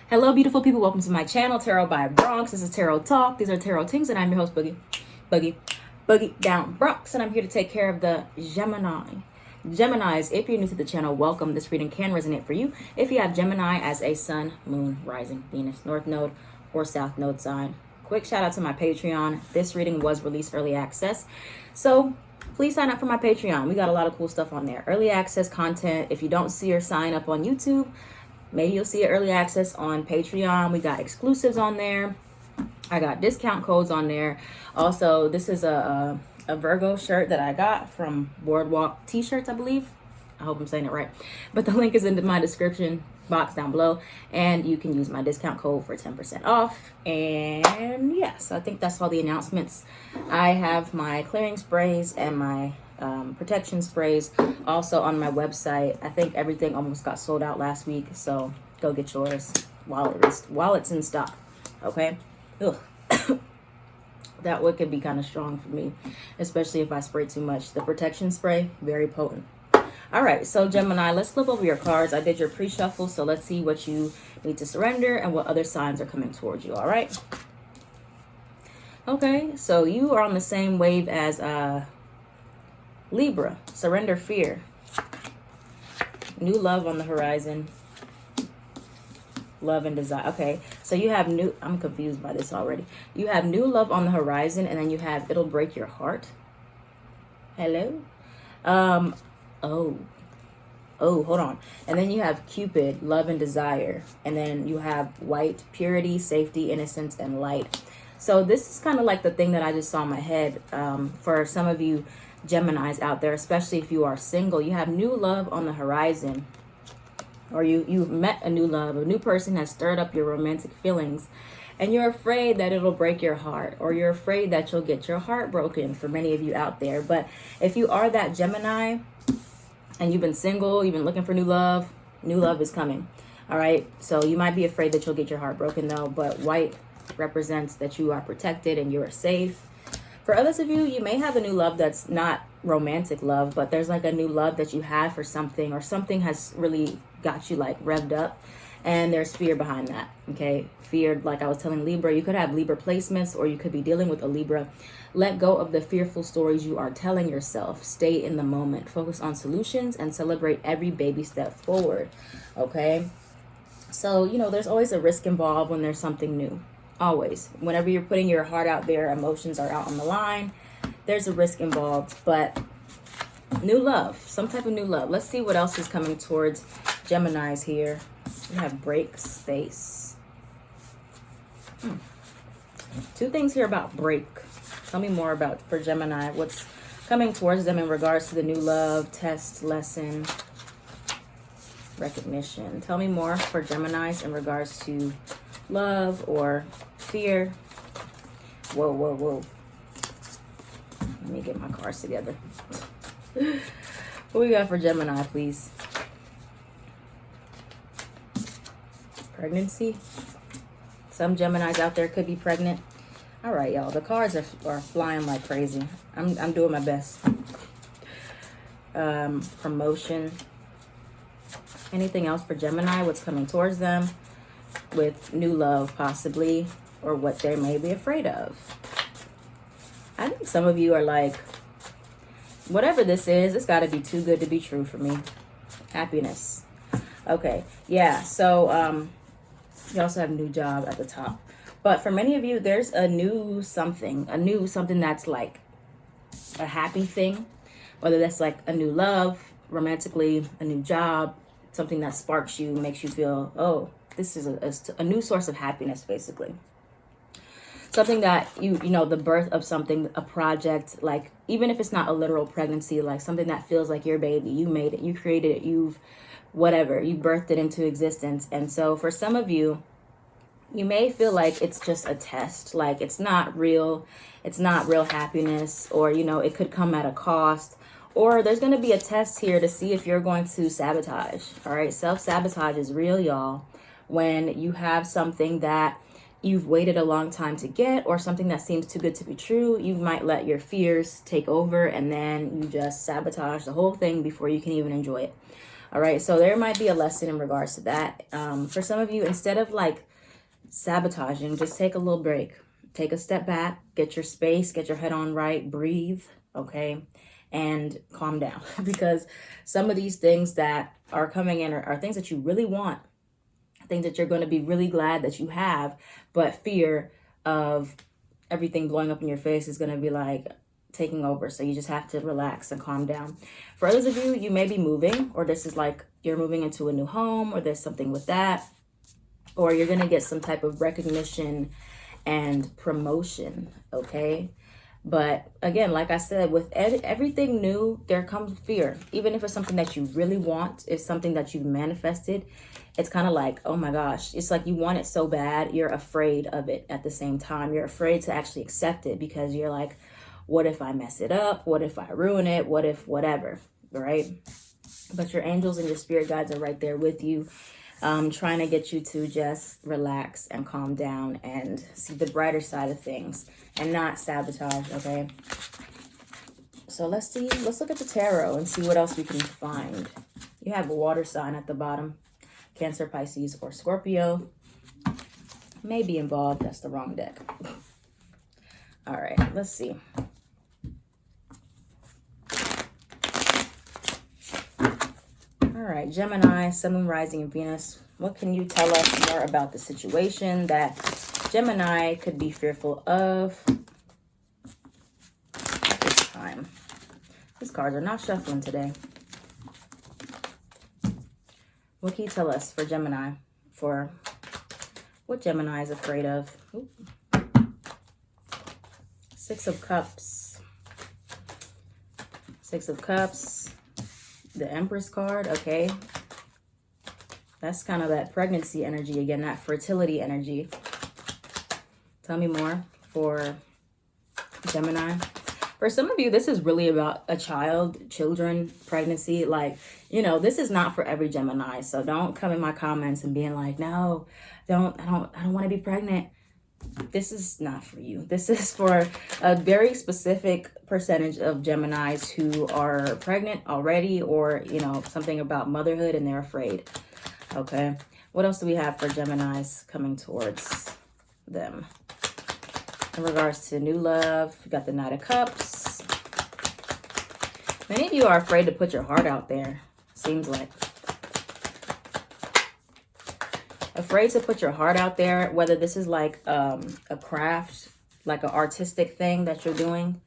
Hello, beautiful people. Welcome to my channel, Tarot by Bronx. This is Tarot Talk. These are Tarot Tings, and I'm your host, Boogie Down Bronx. And I'm here to take care of the Gemini. Geminis, if you're new to the channel, welcome. This reading can resonate for you if you have Gemini as a sun, moon, rising, Venus, north node, or south node sign. Quick shout out to my Patreon. This reading was released early access, so please sign up for my Patreon. We got a lot of cool stuff on there. Early access content. If you don't see or sign up on YouTube, maybe you'll see it early access on Patreon. We got exclusives on there. I got discount codes on there. Also, this is a Virgo shirt that I got from Boardwalk T-shirts, I believe. I hope I'm saying it right. But the link is in my description box down below. And you can use my discount code for 10% off. And yeah, so I think that's all the announcements. I have my clearing sprays and my protection sprays also on my website. I think everything almost got sold out last week, so go get yours while it's in stock. Okay. Ugh. That wood could be kind of strong for me, especially if I spray too much. The protection spray, very potent. All right, so Gemini, let's flip over your cards. I did your pre-shuffle, so let's see what you need to surrender and what other signs are coming towards you. All right. Okay, so you are on the same wave as Libra. Surrender fear. New love on the horizon. Love and desire. Okay, so you have new, I'm confused by this already. You have new love on the horizon, and then you have it'll break your heart. Hello? Hold on. And then you have Cupid, love and desire. And then you have white, purity, safety, innocence, and light. So this is kind of like the thing that I just saw in my head. For some of you Geminis out there, especially if you are single, you have new love on the horizon. Or you've met a new love, a new person has stirred up your romantic feelings, and you're afraid that it'll break your heart, or you're afraid that you'll get your heart broken, for many of you out there. But if you are that Gemini and you've been single, you've been looking for new love is coming. All right, so you might be afraid that you'll get your heart broken though, but white represents that you are protected and you're safe. For others of you, you may have a new love that's not romantic love, but there's like a new love that you have for something, or something has really got you like revved up, and there's fear behind that. Okay, fear, like I was telling Libra, you could have Libra placements, or you could be dealing with a Libra. Let go of the fearful stories you are telling yourself. Stay in the moment, focus on solutions, and celebrate every baby step forward. Okay, so you know there's always a risk involved when there's something new. Always, whenever you're putting your heart out there, emotions are out on the line, there's a risk involved. But new love, some type of new love. Let's see what else is coming towards Geminis here. We have break space. Two things here about break. Tell me more about, for Gemini, what's coming towards them in regards to the new love, test, lesson, recognition. Tell me more for Geminis in regards to love or fear. Whoa. Let me get my cards together. What we got for Gemini, please? Pregnancy. Some Geminis out there could be pregnant. All right, y'all. The cards are flying like crazy. I'm doing my best. Promotion. Anything else for Gemini? What's coming towards them with new love, possibly, or what they may be afraid of? I think some of you are like, whatever this is, it's got to be too good to be true for me. Happiness. Okay, yeah, so you also have a new job at the top. But for many of you, there's a new something that's like a happy thing, whether that's like a new love, romantically, a new job, something that sparks you, makes you feel, oh, this is a new source of happiness, basically. Something that you know, the birth of something, a project, like even if it's not a literal pregnancy, like something that feels like your baby, you made it, you created it, you birthed it into existence. And so for some of you, you may feel like it's just a test, like it's not real happiness, or you know, it could come at a cost, or there's going to be a test here to see if you're going to sabotage. All right, self-sabotage is real, y'all. When you have something that you've waited a long time to get, or something that seems too good to be true, you might let your fears take over, and then you just sabotage the whole thing before you can even enjoy it. All right, so there might be a lesson in regards to that. For some of you, instead of like sabotaging, just take a little break. Take a step back, get your space, get your head on right, breathe, okay? And calm down. Because some of these things that are coming in are things that you really want, things that you're going to be really glad that you have, but fear of everything blowing up in your face is going to be like taking over. So you just have to relax and calm down. For others of you, you may be moving, or this is like you're moving into a new home, or there's something with that, or you're going to get some type of recognition and promotion, okay? But again, like I said, with everything new, there comes fear. Even if it's something that you really want, it's something that you've manifested, it's kind of like, oh my gosh, it's like you want it so bad, you're afraid of it at the same time. You're afraid to actually accept it because you're like, what if I mess it up? What if I ruin it? What if whatever, right? But your angels and your spirit guides are right there with you, trying to get you to just relax and calm down and see the brighter side of things and not sabotage, okay? So let's look at the tarot and see what else we can find. You have a water sign at the bottom, Cancer, Pisces, or Scorpio. May be involved, that's the wrong deck. All right, let's see. All right, Gemini, Sun, Moon, Rising, and Venus. What can you tell us more about the situation that Gemini could be fearful of at this time? These cards are not shuffling today. What can you tell us for Gemini? For what Gemini is afraid of? Ooh. Six of Cups. Six of Cups. The Empress card, okay. That's kind of that pregnancy energy again, that fertility energy. Tell me more for Gemini. For some of you, this is really about a child, children, pregnancy. Like, you know, this is not for every Gemini. So don't come in my comments and being like, no, I don't want to be pregnant. This is not for you. This is for a very specific percentage of Geminis who are pregnant already, or, you know, something about motherhood and they're afraid. Okay. What else do we have for Geminis coming towards them? In regards to new love, we got the Knight of Cups. Many of you are afraid to put your heart out there, seems like. Afraid to put your heart out there, whether this is like a craft, like an artistic thing that you're doing.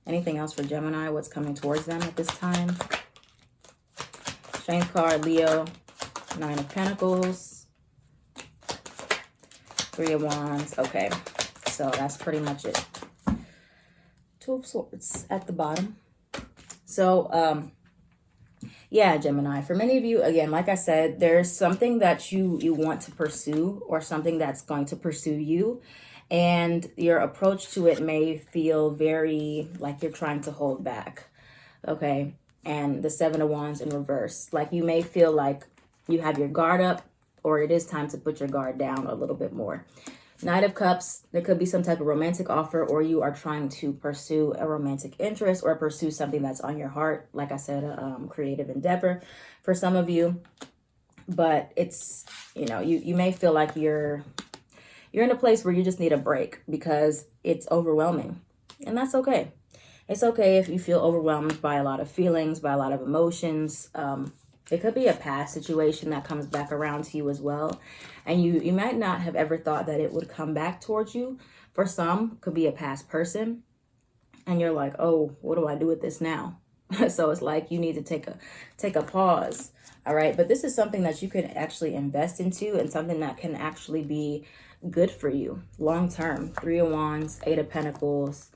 Anything else for Gemini? What's coming towards them at this time? Strength card, Leo. Nine of Pentacles. Three of Wands. Okay, so that's pretty much it. Two of Swords at the bottom. So, yeah, Gemini, for many of you, again, like I said, there's something that you want to pursue, or something that's going to pursue you. And your approach to it may feel very like you're trying to hold back. Okay. And the Seven of Wands in reverse. Like you may feel like you have your guard up, or it is time to put your guard down a little bit more. Knight of Cups, there could be some type of romantic offer, or you are trying to pursue a romantic interest or pursue something that's on your heart. Like I said, a creative endeavor for some of you. But it's, you know, you may feel like you're in a place where you just need a break because it's overwhelming. And that's okay. It's okay if you feel overwhelmed by a lot of feelings, by a lot of emotions. It could be a past situation that comes back around to you as well. And you might not have ever thought that it would come back towards you. For some, could be a past person. And you're like, oh, what do I do with this now? So it's like you need to take a pause. All right. But this is something that you can actually invest into, and something that can actually be good for you long term. Three of Wands, Eight of Pentacles,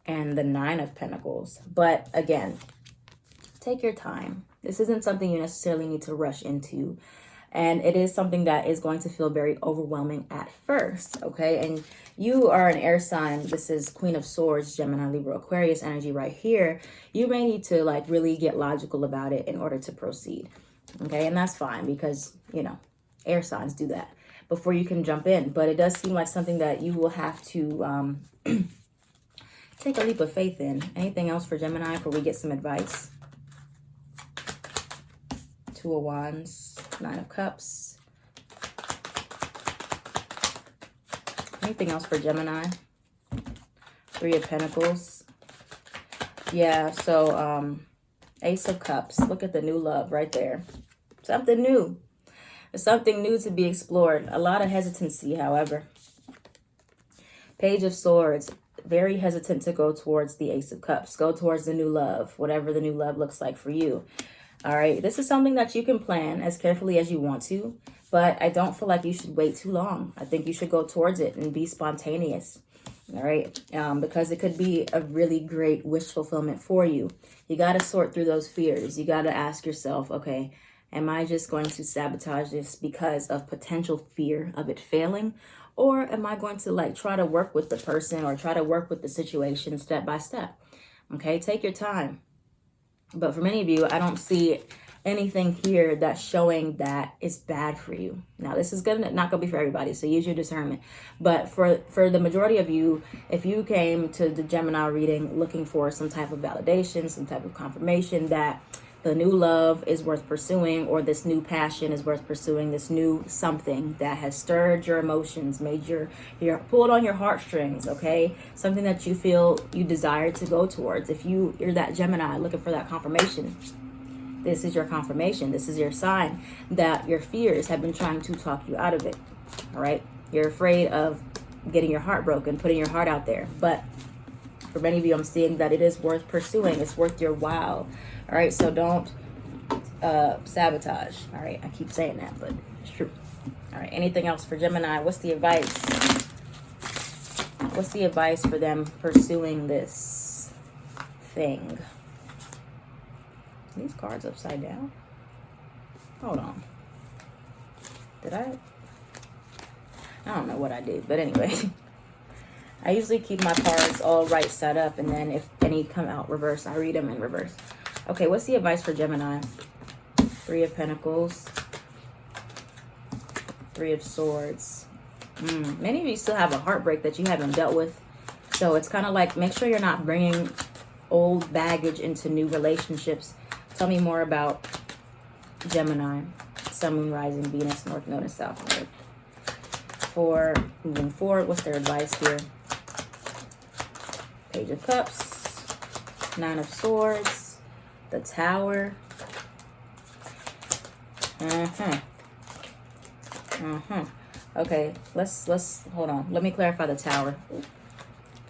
and the Nine of Pentacles. But again, take your time. This isn't something you necessarily need to rush into. And it is something that is going to feel very overwhelming at first, okay? And you are an air sign. This is Queen of Swords, Gemini, Libra, Aquarius energy right here. You may need to like really get logical about it in order to proceed, okay? And that's fine because, you know, air signs do that before you can jump in. But it does seem like something that you will have to take a leap of faith in. Anything else for Gemini before we get some advice? Two of Wands, Nine of Cups. Anything else for Gemini? Three of Pentacles. Yeah, so Ace of Cups. Look at the new love right there. Something new. There's something new to be explored. A lot of hesitancy, however. Page of Swords. Very hesitant to go towards the Ace of Cups. Go towards the new love, whatever the new love looks like for you. All right, this is something that you can plan as carefully as you want to, but I don't feel like you should wait too long. I think you should go towards it and be spontaneous. All right, because it could be a really great wish fulfillment for you. You got to sort through those fears. You got to ask yourself, okay, am I just going to sabotage this because of potential fear of it failing? Or am I going to like try to work with the person or try to work with the situation step by step? Okay, take your time. But for many of you, I don't see anything here that's showing that it's bad for you. Now, this is not gonna be for everybody, so use your discernment. But for the majority of you, if you came to the Gemini reading looking for some type of validation, some type of confirmation that the new love is worth pursuing, or this new passion is worth pursuing, this new something that has stirred your emotions, made your pulled on your heartstrings, okay? Something that you feel you desire to go towards. If you're that Gemini looking for that confirmation, this is your confirmation. This is your sign that your fears have been trying to talk you out of it, all right? You're afraid of getting your heart broken, putting your heart out there. But for many of you, I'm seeing that it is worth pursuing. It's worth your while. All right, so don't sabotage. All right, I keep saying that, but it's true. All right, anything else for Gemini? What's the advice? What's the advice for them pursuing this thing? Are these cards upside down? Hold on. Did I don't know what I did, but anyway. I usually keep my cards all right set up, and then if any come out reverse, I read them in reverse. Okay, what's the advice for Gemini? Three of Pentacles. Three of Swords. Many of you still have a heartbreak that you haven't dealt with. So it's kind of like, make sure you're not bringing old baggage into new relationships. Tell me more about Gemini. Sun, Moon, Rising, Venus, North Node, and South Node. For moving forward, what's their advice here? Page of Cups. Nine of Swords. The Tower. Okay, let's hold on. Let me clarify the Tower.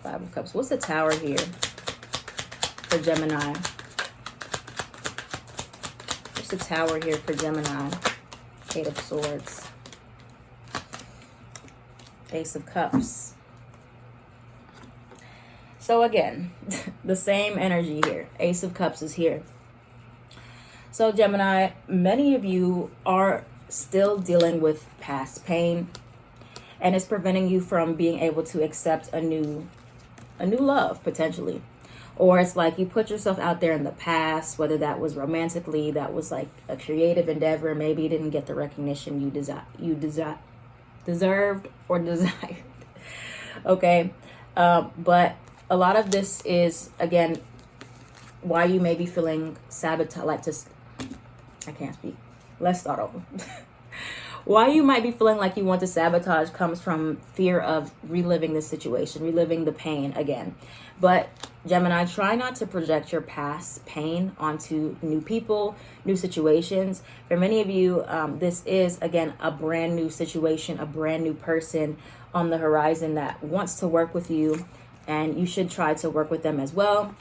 Five of Cups. What's the Tower here for Gemini? What's the Tower here for Gemini? Eight of Swords. Ace of Cups. So again, the same energy here. Ace of Cups is here. So Gemini, many of you are still dealing with past pain, and it's preventing you from being able to accept a new love, potentially. Or it's like you put yourself out there in the past, whether that was romantically, that was like a creative endeavor, maybe you didn't get the recognition you deserved or desired. Okay, but a lot of this is, again, why you may be feeling sabotage, like just, I can't speak. Let's start over. Why you might be feeling like you want to sabotage comes from fear of reliving the situation, reliving the pain again. But Gemini, try not to project your past pain onto new people, new situations. For many of you, this is, again, a brand new situation, a brand new person on the horizon that wants to work with you, and you should try to work with them as well.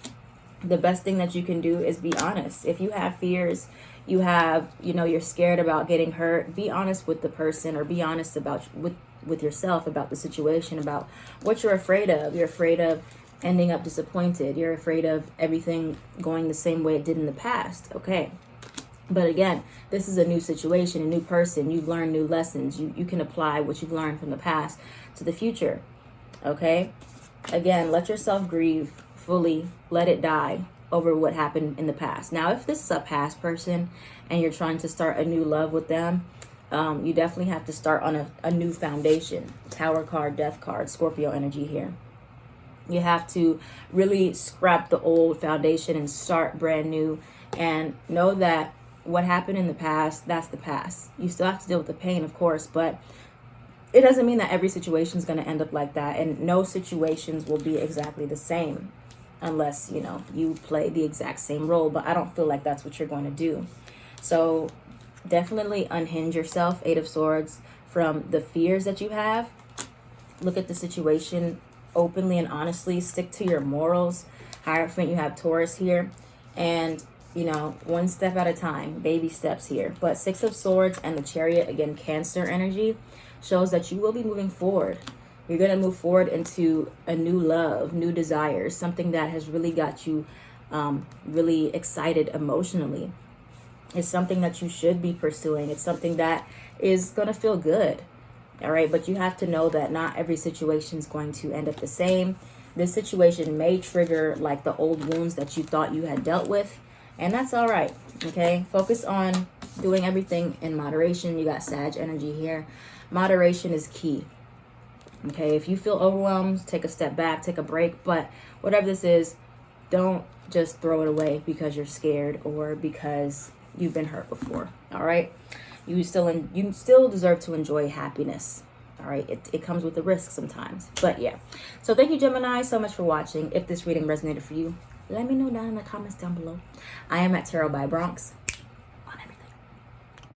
The best thing that you can do is be honest. If you have fears, you're scared about getting hurt, be honest with the person, or be honest about with yourself about the situation, about what you're afraid of. You're afraid of ending up disappointed. You're afraid of everything going the same way it did in the past. Okay. But again, this is a new situation, a new person. You've learned new lessons. You can apply what you've learned from the past to the future. Okay. Again, let yourself grieve fully. Let it die over what happened in the past. Now, if this is a past person and you're trying to start a new love with them, you definitely have to start on a new foundation. Tower card, Death card, Scorpio energy here. You have to really scrap the old foundation and start brand new, and know that what happened in the past, that's the past. You still have to deal with the pain, of course, but it doesn't mean that every situation is going to end up like that. And no situations will be exactly the same unless, you know, you play the exact same role. But I don't feel like that's what you're going to do. So definitely unhinge yourself, Eight of Swords, from the fears that you have. Look at the situation openly and honestly. Stick to your morals. Hierophant, you have Taurus here. And, you know, one step at a time, baby steps here. But Six of Swords and the Chariot, again, Cancer energy, shows that you will be moving forward. You're going to move forward into a new love, new desires, something that has really got you really excited emotionally. It's something that you should be pursuing. It's something that is going to feel good. All right. But you have to know that not every situation is going to end up the same. This situation may trigger like the old wounds that you thought you had dealt with. And that's all right. Okay. Focus on doing everything in moderation. You got Sag energy here. Moderation is key. Okay. If you feel overwhelmed, take a step back, take a break. But whatever this is, don't just throw it away because you're scared or because you've been hurt before. All right. You still deserve to enjoy happiness. All right. It comes with a risk sometimes. But yeah. So thank you, Gemini, so much for watching. If this reading resonated for you, let me know down in the comments down below. I am at Tarot by Bronx.